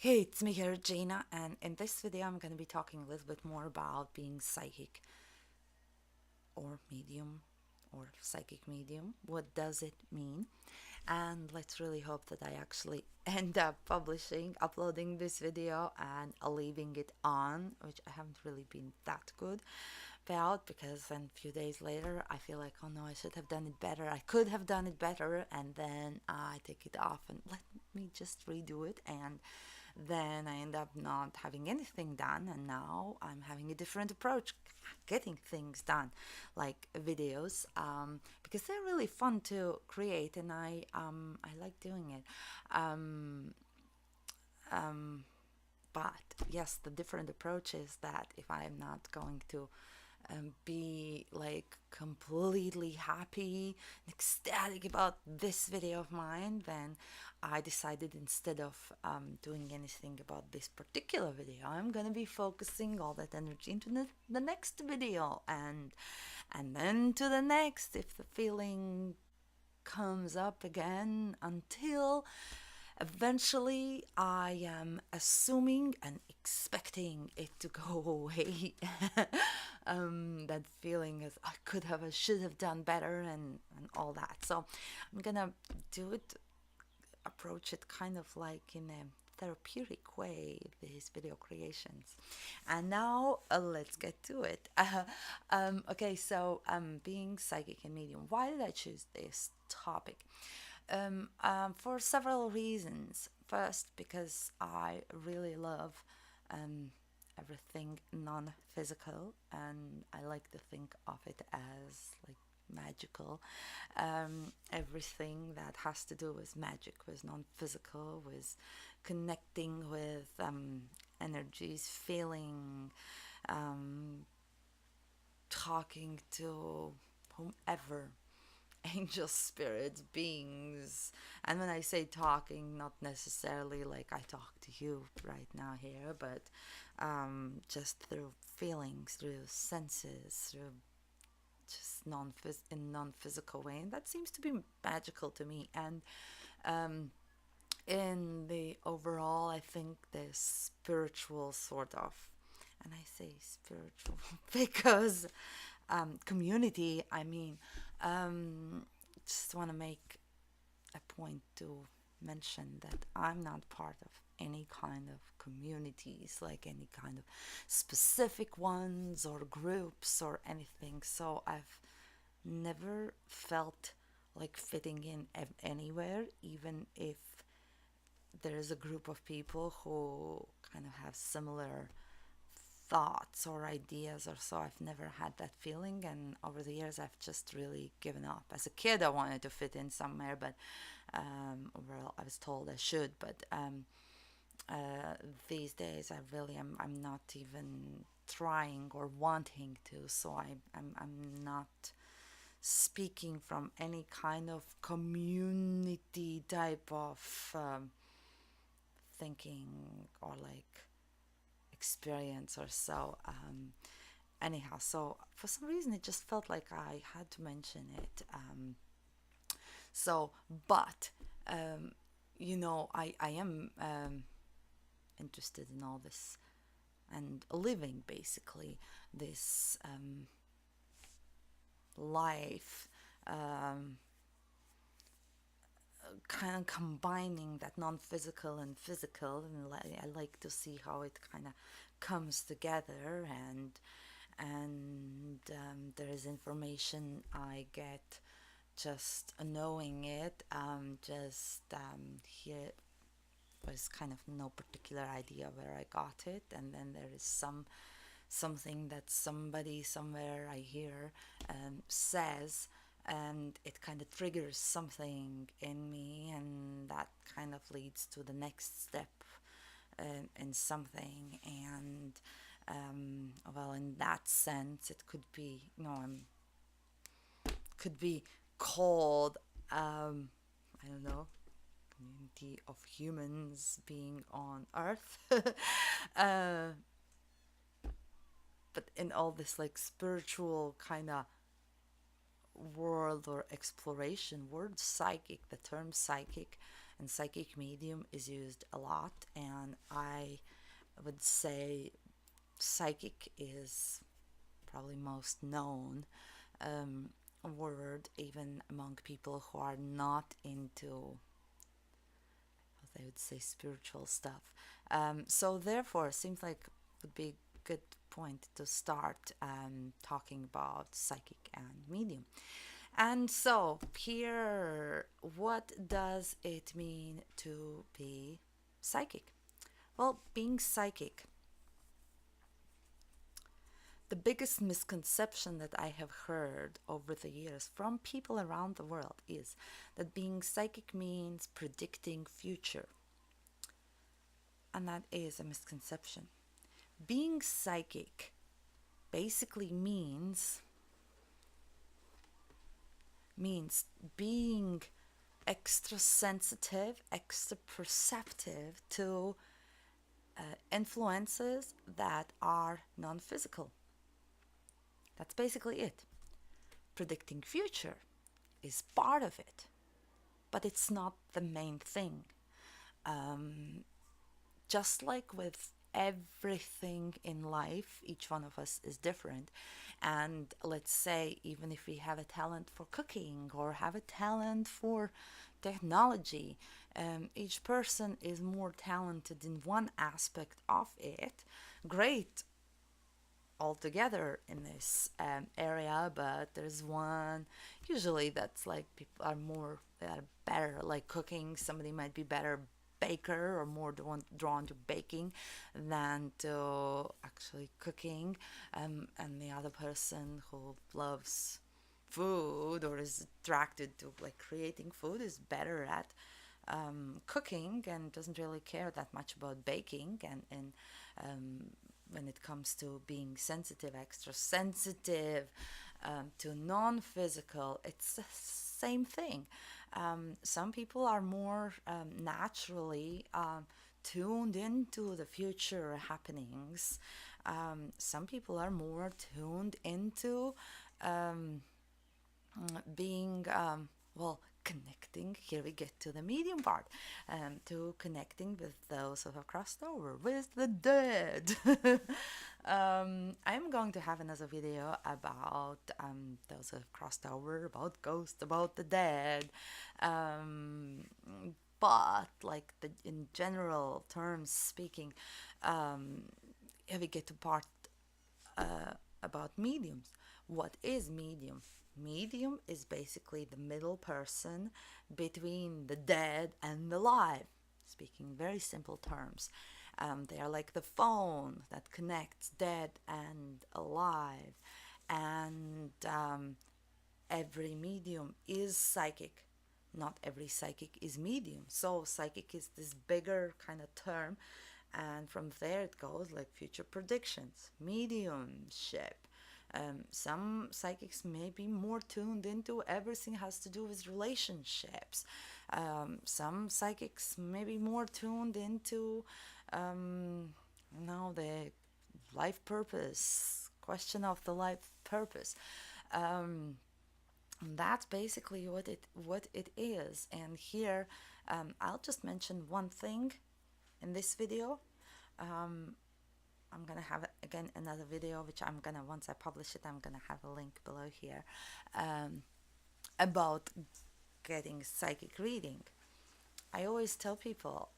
Hey, it's me here, Gina, and in this video I'm going to be talking a little bit more about being psychic or medium or psychic medium. What does it mean? And let's really hope that I actually end up uploading this video and leaving it on, which I haven't really been that good about because then a few days later I feel like, oh no, I should have done it better. I could have done it better, and then I take it off and let me just redo it, and then I end up not having anything done, and now I'm having a different approach getting things done, like videos, because they're really fun to create, and I like doing it. Um, um, but yes, the different approach is that if I'm not going to be like completely happy and ecstatic about this video of mine, then I decided instead of doing anything about this particular video, I'm gonna be focusing all that energy into the next video, and then to the next if the feeling comes up again, until eventually I am assuming and expecting it to go away. That feeling is I could have, I should have done better, and all that. So I'm gonna do it, approach it kind of like in a therapeutic way, these video creations. And now let's get to it. Okay, so being psychic and medium. Why did I choose this topic? For several reasons. First, because I really love um, everything non physical, and I like to think of it as like magical. Everything that has to do with magic, with non physical, with connecting with energies, feeling, um, talking to whomever, angels, spirits, beings. And when I say talking, not necessarily like I talk to you right now here, but just through feelings, through senses, through just in non-physical way, and that seems to be magical to me. And um, in the overall, I think the spiritual sort of, and I say spiritual because community. I mean, just want to make a point to mention that I'm not part of any kind of communities, like any kind of specific ones or groups or anything. So I've never felt like fitting in anywhere, even if there's a group of people who kind of have similar thoughts or ideas or so. I've never had that feeling, and over the years I've just really given up. As a kid I wanted to fit in somewhere, but well, I was told I should, but uh, these days I really am, I'm not even trying or wanting to. So I'm not speaking from any kind of community type of thinking or like experience or so. Anyhow, so for some reason it just felt like I had to mention it. So, but um, I am interested in all this and living basically this life, um, kind of combining that non-physical and physical, and I like to see how it kind of comes together, and there is information I get just knowing it. Just here was kind of no particular idea where I got it, and then there is something that somebody somewhere I hear says, and it kind of triggers something in me, and that kind of leads to the next step in something. And well, in that sense, it could be, could be called, I don't know, community of humans being on Earth. uh, but in all this like spiritual kind of world or exploration, word psychic, the term psychic and psychic medium is used a lot, and I would say psychic is probably most known word even among people who are not into, they would say, spiritual stuff. So therefore, it seems like it would be a good point to start talking about psychic and medium. And so here, what does it mean to be psychic? Well, being psychic, the biggest misconception that I have heard over the years from people around the world is that being psychic means predicting future. And that is a misconception. Being psychic basically means being extra sensitive, extra perceptive to influences that are non-physical. That's basically it. Predicting future is part of it, but it's not the main thing. Just like with everything in life, each one of us is different. And let's say, even if we have a talent for cooking or have a talent for technology, each person is more talented in one aspect of it. Great altogether in this area, but there's one usually that's like people are more better like cooking. Somebody might be better baker or more drawn to baking than to actually cooking, and the other person who loves food or is attracted to like creating food is better at cooking and doesn't really care that much about baking. And when it comes to being sensitive, extra sensitive to non-physical, it's the same thing. Some people are more naturally tuned into the future happenings. Some people are more tuned into being, well, connecting. Here we get to the medium part, to connecting with those who have crossed over with the dead. I'm going to have another video about those who have crossed over, about ghosts, about the dead. But like in general terms speaking, here we get to part about mediums. What is medium? Medium is basically the middle person between the dead and the alive, speaking very simple terms. They are like the phone that connects dead and alive, and every medium is psychic. Not every psychic is medium. So psychic is this bigger kind of term, and from there it goes like future predictions, mediumship. Some psychics may be more tuned into everything has to do with relationships. Some psychics may be more tuned into the life purpose, question of the life purpose. That's basically what it is. And here I'll just mention one thing in this video. I'm gonna have again another video, which I'm gonna, once I publish it, I'm gonna have a link below here, about getting psychic reading. I always tell people,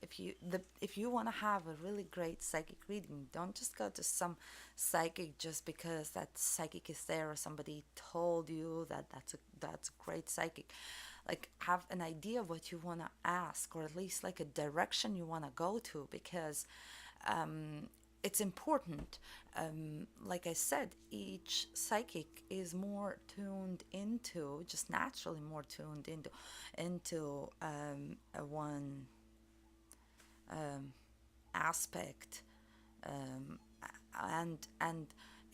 if you want to have a really great psychic reading, don't just go to some psychic just because that psychic is there or somebody told you that that's a great psychic. Like, have an idea of what you want to ask, or at least like a direction you want to go to, because it's important. Like I said, each psychic is more tuned into, just naturally more tuned into a one aspect, and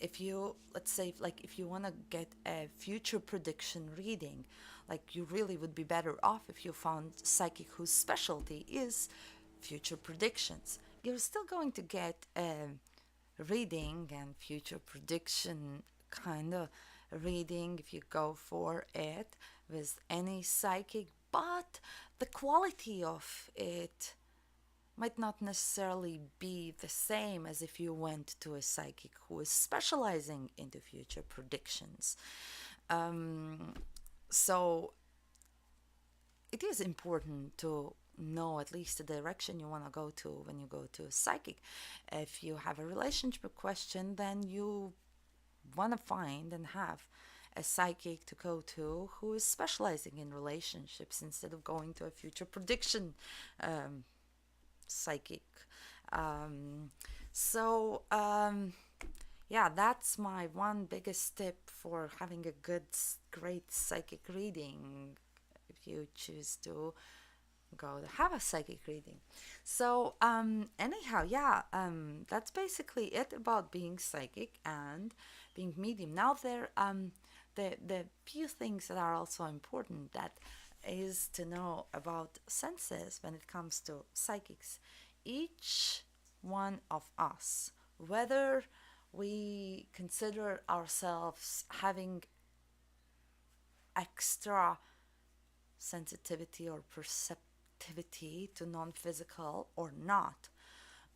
if you, let's say, like if you want to get a future prediction reading, like you really would be better off if you found psychic whose specialty is future predictions. You're still going to get a reading and future prediction kind of reading if you go for it with any psychic, but the quality of it might not necessarily be the same as if you went to a psychic who is specializing into future predictions. So it is important to know at least the direction you want to go to when you go to a psychic. If you have a relationship question, then you want to find and have a psychic to go to who is specializing in relationships instead of going to a future prediction psychic. Um, so, yeah, that's my one biggest tip for having a good, great psychic reading if you choose to go to have a psychic reading. So, anyhow, yeah, that's basically it about being psychic and being medium. Now, the few things that are also important that is to know about senses when it comes to psychics. Each one of us, whether we consider ourselves having extra sensitivity or perceptivity to non-physical or not,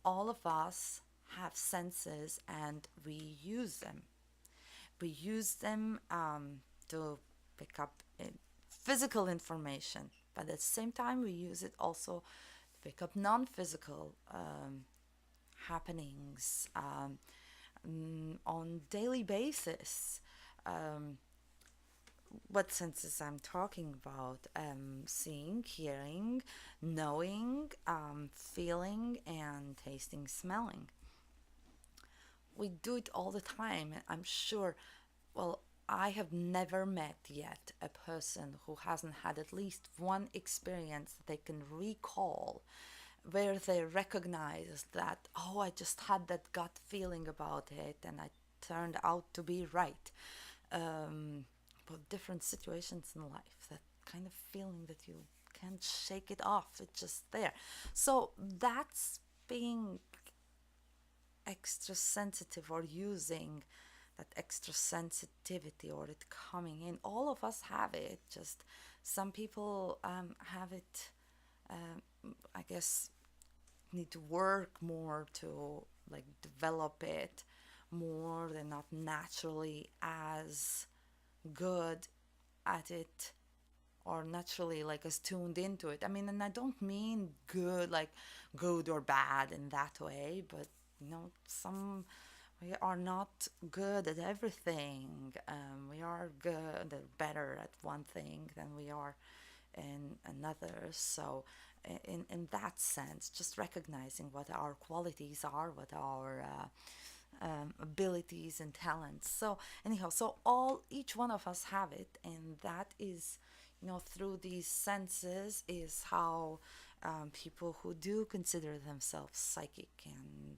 all of us have senses and we use them. We use them to pick up physical information, but at the same time we use it also to pick up non-physical happenings on daily basis. What senses I'm talking about? Seeing, hearing, knowing, feeling, and tasting, smelling. We do it all the time, and I'm sure, well, I have never met yet a person who hasn't had at least one experience that they can recall where they recognize that, oh, I just had that gut feeling about it and I turned out to be right. About different situations in life, that kind of feeling that you can't shake it off, it's just there. So that's being extra sensitive or using that extra sensitivity or it coming in. All of us have it, just some people have it, I guess, need to work more to like develop it more. They're not naturally as good at it or naturally like as tuned into it. I mean, and I don't mean good like good or bad in that way, but some we are not good at everything. We are good or better at one thing than we are in another. So in that sense, just recognizing what our qualities are, what our abilities and talents. So anyhow, so each one of us have it, and that is, through these senses is how people who do consider themselves psychic and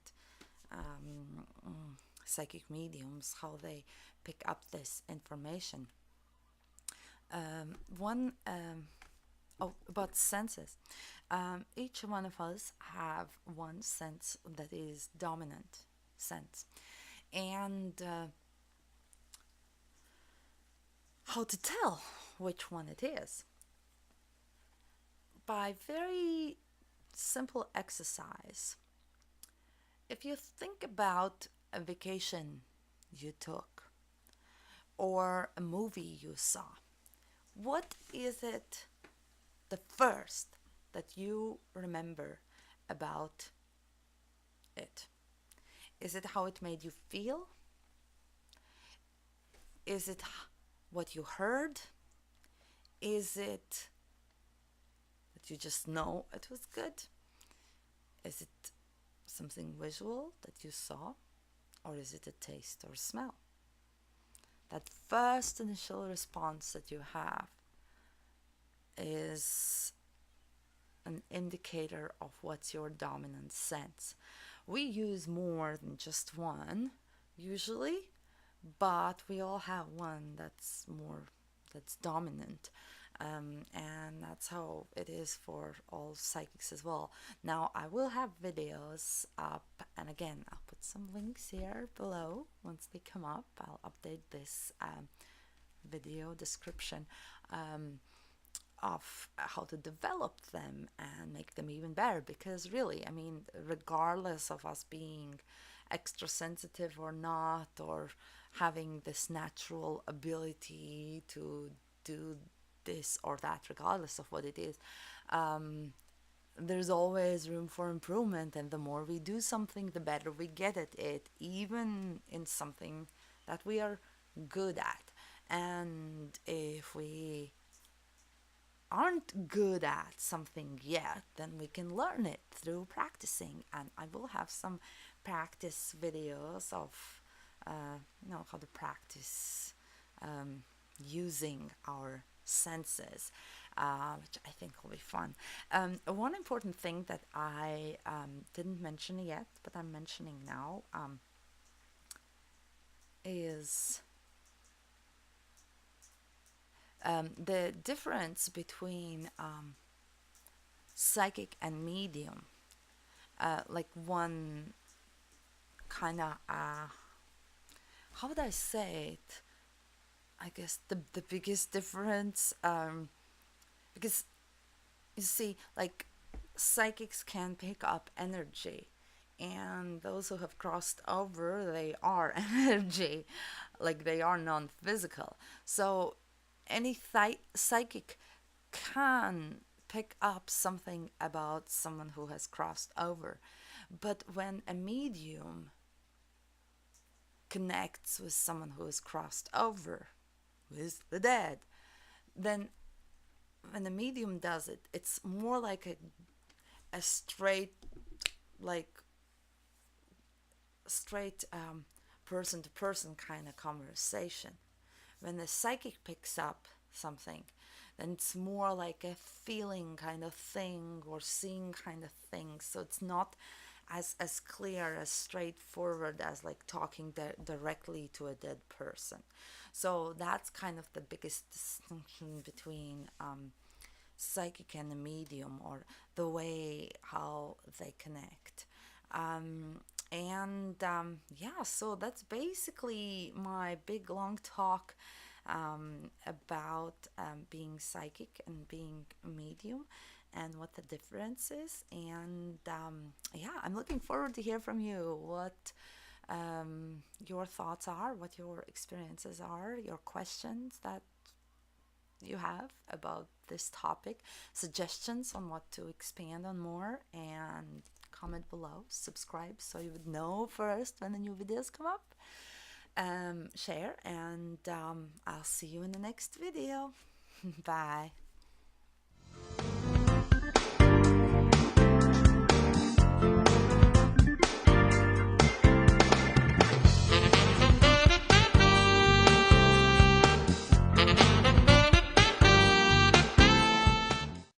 psychic mediums, how they pick up this information. One Oh, about senses. Each one of us have one sense that is dominant sense, and how to tell which one it is by very simple exercise. If you think about a vacation you took or a movie you saw, what is it the first that you remember about it? Is it how it made you feel? Is it what you heard? Is it that you just know it was good? Is it something visual that you saw? Or is it a taste or smell? That first initial response that you have is an indicator of what's your dominant sense. We use more than just one, usually, but we all have one that's dominant. And that's how it is for all psychics as well. Now, I will have videos up, and again, I'll put some links here below. Once they come up, I'll update this video description of how to develop them and make them even better. Because really, I mean, regardless of us being extra sensitive or not, or having this natural ability to do this or that, regardless of what it is, there's always room for improvement. And the more we do something, the better we get at it, even in something that we are good at. And if we aren't good at something yet, then we can learn it through practicing. And I will have some practice videos of, how to practice using our senses, which I think will be fun. One important thing that I didn't mention yet, but I'm mentioning now, is the difference between psychic and medium. Like one kind of, how would I say it? I guess the biggest difference, because you see, like, psychics can pick up energy, and those who have crossed over, they are energy, like they are non-physical. So any psychic can pick up something about someone who has crossed over. But when a medium connects with someone who has crossed over, with the dead, then when the medium does it, it's more like a straight, like straight person to person kind of conversation. When the psychic picks up something, then it's more like a feeling kind of thing, or seeing kind of thing. So it's not as clear, as straightforward as like talking directly to a dead person. So that's kind of the biggest distinction between psychic and the medium, or the way how they connect. Yeah, so that's basically my big long talk about being psychic and being medium, and what the difference is. And yeah, I'm looking forward to hear from you what your thoughts are, what your experiences are, your questions that you have about this topic, suggestions on what to expand on more, and comment below, subscribe so you would know first when the new videos come up, share, and I'll see you in the next video. Bye.